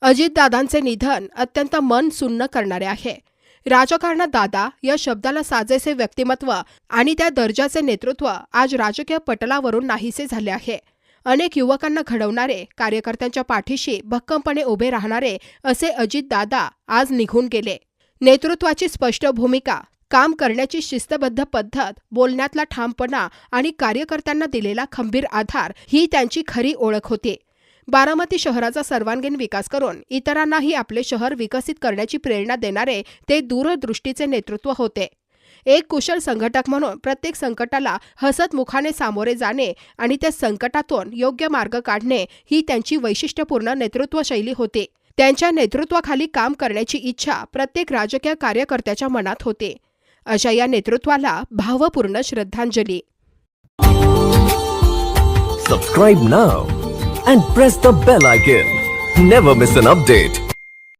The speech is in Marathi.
अजितदादांचे निधन अत्यंत मन सुन्न करणारे आहे. राजकारणात दादा या शब्दाला साजेसे व्यक्तिमत्व आणि त्या दर्जाचे नेतृत्व आज राजकीय पटलावरून नाहीसे झाले आहे. अनेक युवकांना घडवणारे, कार्यकर्त्यांच्या पाठीशी भक्कमपणे उभे राहणारे असे अजितदादा आज निघून गेले. नेतृत्वाची स्पष्ट भूमिका, काम करण्याची शिस्तबद्ध पद्धत, बोलण्यातला ठामपणा आणि कार्यकर्त्यांना दिलेला खंबीर आधार ही त्यांची खरी ओळख होती. बारामती शहराचा सर्वांगीण विकास करून इतरांनाही आपले शहर विकसित करण्याची प्रेरणा देणारे ते दूरदृष्टीचे नेतृत्व होते. एक कुशल संघटक म्हणून प्रत्येक संकटाला हसत मुखाने सामोरे जाणे आणि त्या संकटातून योग्य मार्ग काढणे ही त्यांची वैशिष्ट्यपूर्ण नेतृत्व शैली होती. त्यांच्या नेतृत्वाखाली काम करण्याची इच्छा प्रत्येक राजकीय कार्यकर्त्याच्या मनात होती. अशा या नेतृत्वाला भावपूर्ण श्रद्धांजली. Subscribe now and press the bell icon. Never miss an update.